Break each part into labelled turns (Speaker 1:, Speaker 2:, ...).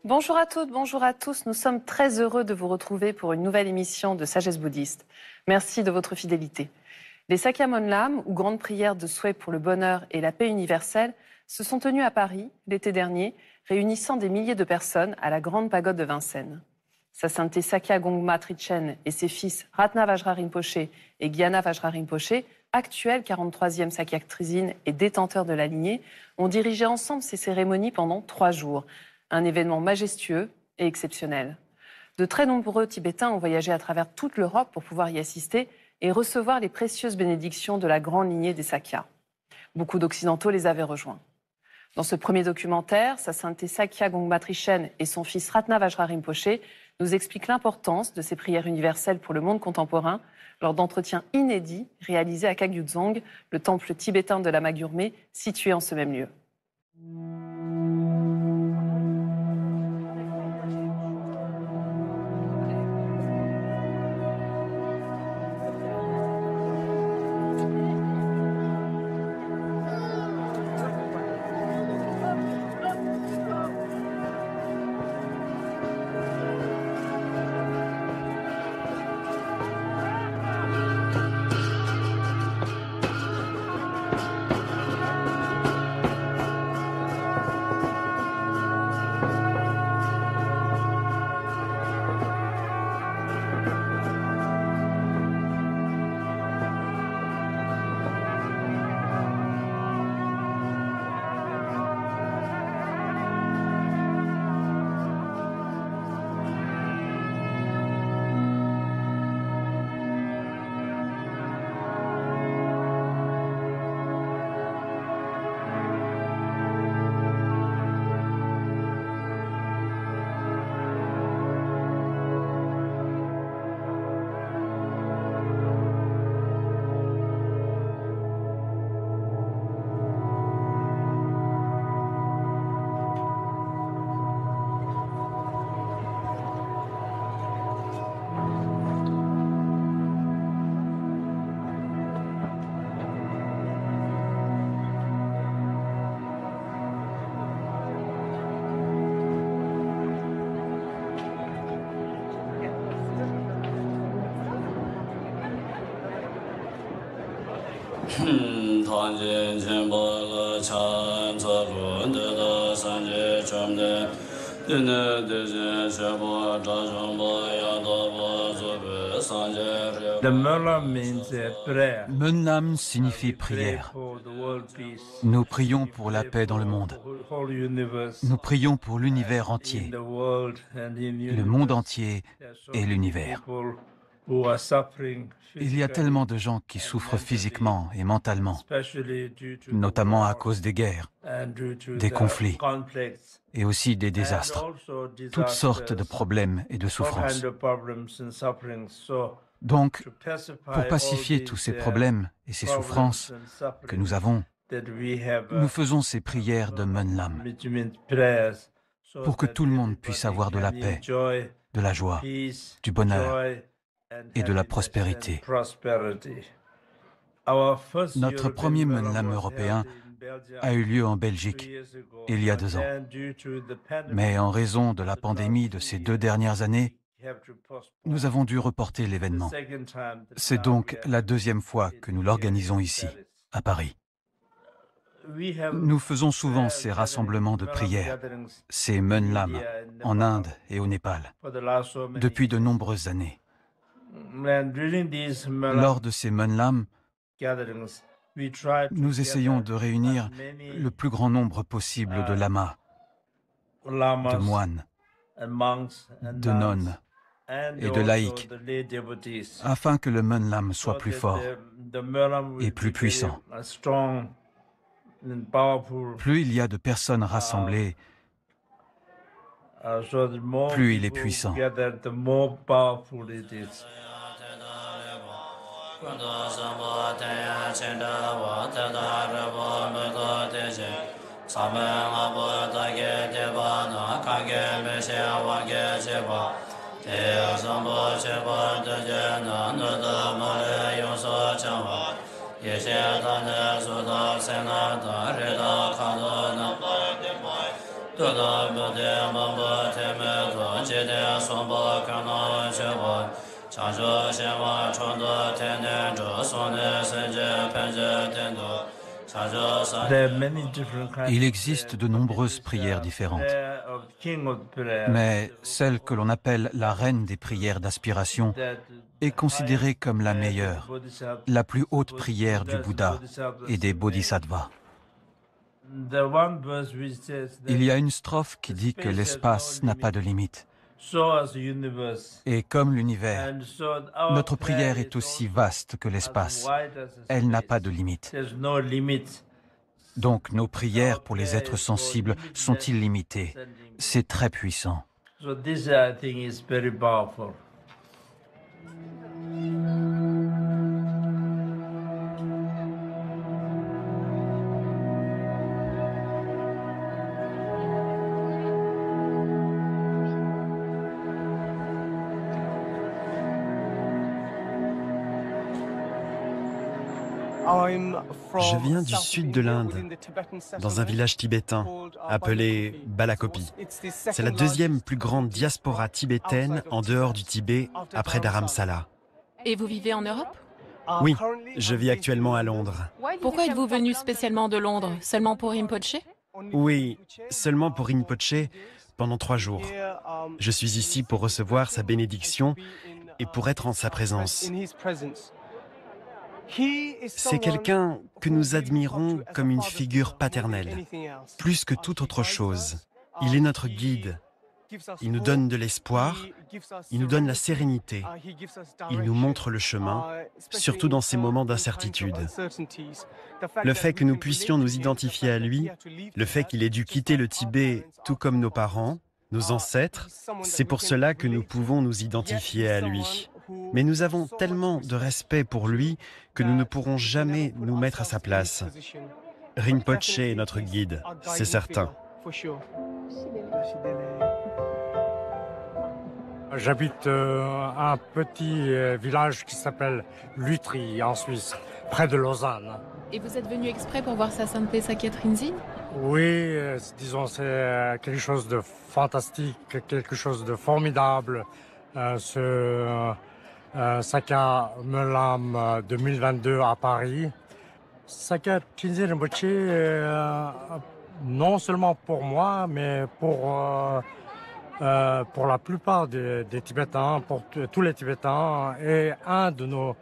Speaker 1: Bonjour à toutes, bonjour à tous. Nous sommes très heureux de vous retrouver pour une nouvelle émission de Sagesse bouddhiste. Merci de votre fidélité. Les Sakya-Monlam, ou grandes prières de souhait pour le bonheur et la paix universelle, se sont tenues à Paris l'été dernier, réunissant des milliers de personnes à la grande pagode de Vincennes. Sa sainteté Sakya Gongma Trichen et ses fils Ratna Vajra Rinpoche et Gyana Vajra Rinpoche, actuels 43e Sakyak Trizin et détenteurs de la lignée, ont dirigé ensemble ces cérémonies pendant 3 jours. Un événement majestueux et exceptionnel. De très nombreux Tibétains ont voyagé à travers toute l'Europe pour pouvoir y assister et recevoir les précieuses bénédictions de la grande lignée des Sakyas. Beaucoup d'Occidentaux les avaient rejoints. Dans ce premier documentaire, Sa Sainteté Sakya Gongma Trichen et son fils Ratna Vajra Rinpoche nous expliquent l'importance de ces prières universelles pour le monde contemporain lors d'entretiens inédits réalisés à Kagyudzong, le temple tibétain de Lama Gyurme, situé en ce même lieu.
Speaker 2: The Menlam means prayer.
Speaker 3: Menlam signifie prière. Nous prions pour la paix dans le monde. Nous prions pour l'univers entier, le monde entier et l'univers. Il y a tellement de gens qui souffrent physiquement et mentalement, notamment à cause des guerres, des conflits et aussi des désastres, toutes sortes de problèmes et de souffrances. Donc, pour pacifier tous ces problèmes et ces souffrances que nous avons, nous faisons ces prières de Menlam pour que tout le monde puisse avoir de la paix, de la joie, du bonheur et de la prospérité. Notre premier Menlam européen a eu lieu en Belgique il y a 2 ans. Mais en raison de la pandémie de ces 2 dernières années, nous avons dû reporter l'événement. C'est donc la 2e fois que nous l'organisons ici, à Paris. Nous faisons souvent ces rassemblements de prières, ces Menlam, en Inde et au Népal, depuis de nombreuses années. Lors de ces Menlam, nous essayons de réunir le plus grand nombre possible de lamas, de moines, de nonnes et de laïcs, afin que le Menlam soit plus fort et plus puissant. Plus il y a de personnes rassemblées, plus il est puissant. Il existe de nombreuses prières différentes, mais celle que l'on appelle la reine des prières d'aspiration est considérée comme la meilleure, la plus haute prière du Bouddha et des Bodhisattvas. Il y a une strophe qui dit que l'espace n'a pas de limite. Et comme l'univers, notre prière est aussi vaste que l'espace. Elle n'a pas de limite. Donc nos prières pour les êtres sensibles sont illimitées. C'est très puissant.
Speaker 4: Je viens du sud de l'Inde, dans un village tibétain appelé Balakopi. C'est la deuxième plus grande diaspora tibétaine en dehors du Tibet, après Dharamsala.
Speaker 5: Et vous vivez en Europe?
Speaker 4: Oui, je vis actuellement à Londres.
Speaker 5: Pourquoi êtes-vous venu spécialement de Londres? Seulement pour Rinpoché?
Speaker 4: Oui, seulement pour Rinpoché, pendant 3 jours. Je suis ici pour recevoir sa bénédiction et pour être en sa présence. C'est quelqu'un que nous admirons comme une figure paternelle, plus que toute autre chose. Il est notre guide. Il nous donne de l'espoir, il nous donne la sérénité, il nous montre le chemin, surtout dans ces moments d'incertitude. Le fait que nous puissions nous identifier à lui, le fait qu'il ait dû quitter le Tibet tout comme nos parents, nos ancêtres, c'est pour cela que nous pouvons nous identifier à lui. Mais nous avons tellement de respect pour lui que nous ne pourrons jamais nous mettre à sa place. Rinpoche est notre guide, c'est certain.
Speaker 6: J'habite un petit village qui s'appelle Lutry, en Suisse, près de Lausanne.
Speaker 5: Et vous êtes venu exprès pour voir sa sainteté Sakya Trinzin?
Speaker 6: Oui, disons, c'est quelque chose de fantastique, quelque chose de formidable. Ce Sakya Melam 2022 à Paris. Sakya Trinzin Rinpoche, non seulement pour moi, mais pour la plupart des Tibétains, pour tous les Tibétains, est un de nos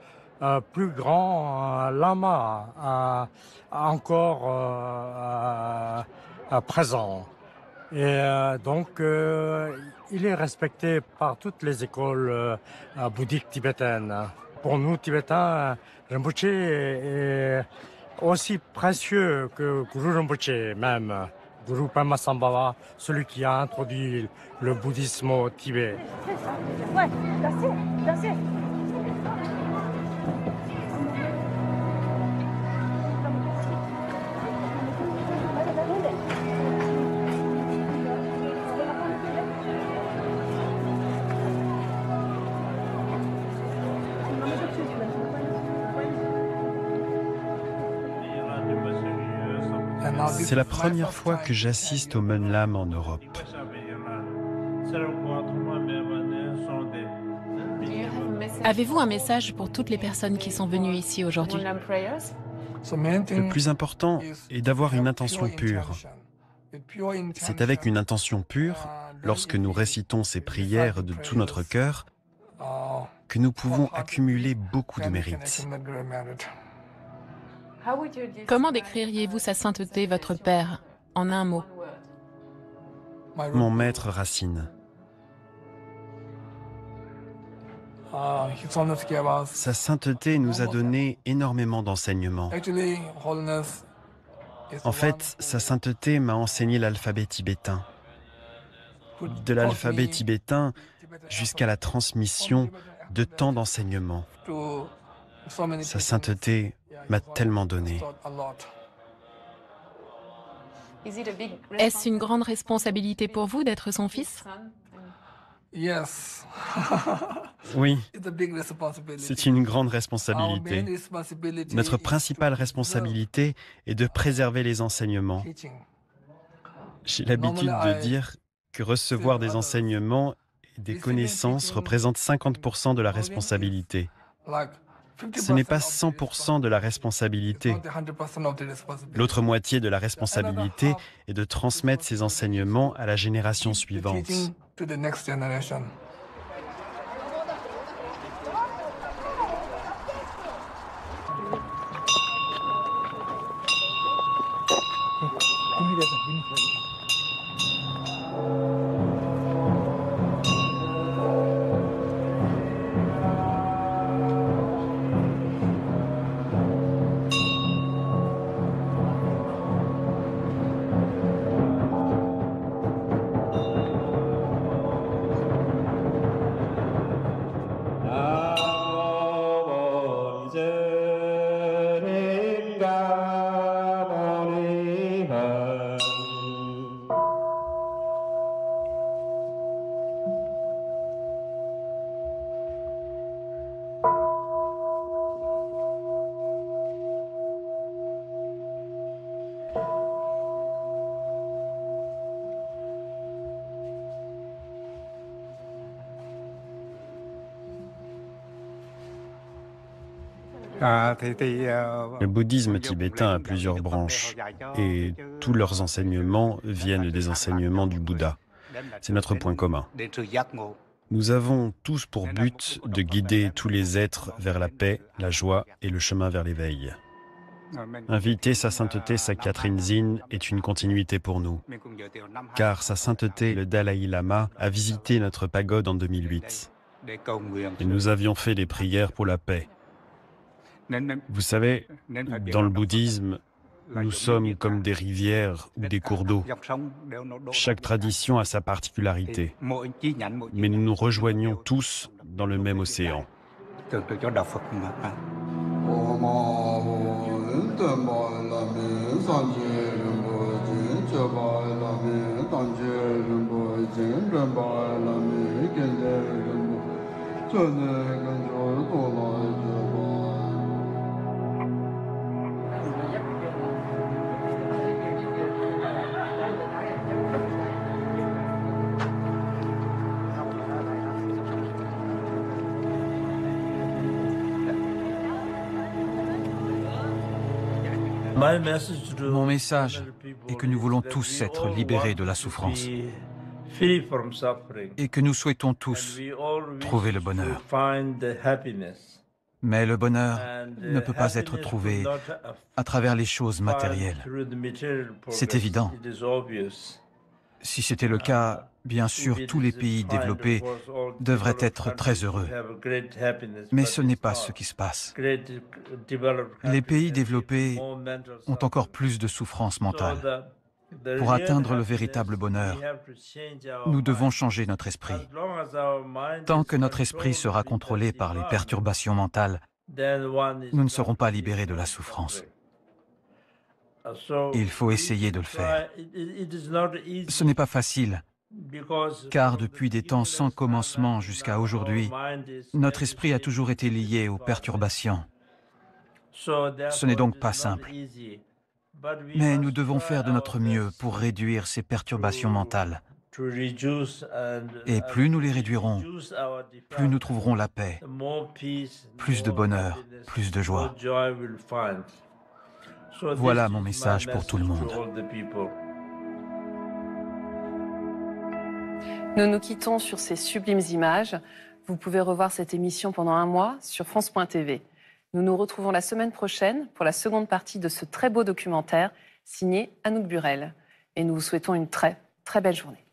Speaker 6: plus grands lamas encore présents. Et donc, il est respecté par toutes les écoles bouddhiques tibétaines. Pour nous, Tibétains, Rinpoche est aussi précieux que Guru Rinpoche même. Guru Pema Sambhava, celui qui a introduit le bouddhisme au Tibet. Ouais, dansez.
Speaker 4: C'est la première fois que j'assiste au Menlam en Europe.
Speaker 5: Avez-vous un message pour toutes les personnes qui sont venues ici aujourd'hui?
Speaker 4: Le plus important est d'avoir une intention pure. C'est avec une intention pure, lorsque nous récitons ces prières de tout notre cœur, que nous pouvons accumuler beaucoup de mérites.
Speaker 5: Comment décririez-vous sa sainteté, votre père, en un mot?
Speaker 4: Mon maître Racine. Sa sainteté nous a donné énormément d'enseignements. En fait, sa sainteté m'a enseigné l'alphabet tibétain. De l'alphabet tibétain jusqu'à la transmission de tant d'enseignements. Sa sainteté m'a tellement donné.
Speaker 5: Est-ce une grande responsabilité pour vous d'être son fils?
Speaker 4: Oui, c'est une grande responsabilité. Notre principale responsabilité est de préserver les enseignements. J'ai l'habitude de dire que recevoir des enseignements et des connaissances représente 50% de la responsabilité. Ce n'est pas 100% de la responsabilité. L'autre moitié de la responsabilité est de transmettre ces enseignements à la génération suivante. Le bouddhisme tibétain a plusieurs branches et tous leurs enseignements viennent des enseignements du Bouddha. C'est notre point commun. Nous avons tous pour but de guider tous les êtres vers la paix, la joie et le chemin vers l'éveil. Inviter Sa Sainteté Sa Catherine Zin est une continuité pour nous, car Sa Sainteté le Dalai Lama a visité notre pagode en 2008 et nous avions fait des prières pour la paix. Vous savez, dans le bouddhisme, nous sommes comme des rivières ou des cours d'eau. Chaque tradition a sa particularité, mais nous nous rejoignons tous dans le même océan.
Speaker 3: Mon message est que nous voulons tous être libérés de la souffrance et que nous souhaitons tous trouver le bonheur. Mais le bonheur ne peut pas être trouvé à travers les choses matérielles. C'est évident. Si c'était le cas, bien sûr, tous les pays développés devraient être très heureux. Mais ce n'est pas ce qui se passe. Les pays développés ont encore plus de souffrance mentale. Pour atteindre le véritable bonheur, nous devons changer notre esprit. Tant que notre esprit sera contrôlé par les perturbations mentales, nous ne serons pas libérés de la souffrance. Il faut essayer de le faire. Ce n'est pas facile, car depuis des temps sans commencement jusqu'à aujourd'hui, notre esprit a toujours été lié aux perturbations. Ce n'est donc pas simple. Mais nous devons faire de notre mieux pour réduire ces perturbations mentales. Et plus nous les réduirons, plus nous trouverons la paix, plus de bonheur, plus de joie. Voilà mon message pour tout le monde.
Speaker 1: Nous nous quittons sur ces sublimes images. Vous pouvez revoir cette émission pendant un mois sur France.tv. Nous nous retrouvons la semaine prochaine pour la seconde partie de ce très beau documentaire signé Anouk Burel. Et nous vous souhaitons une très, très belle journée.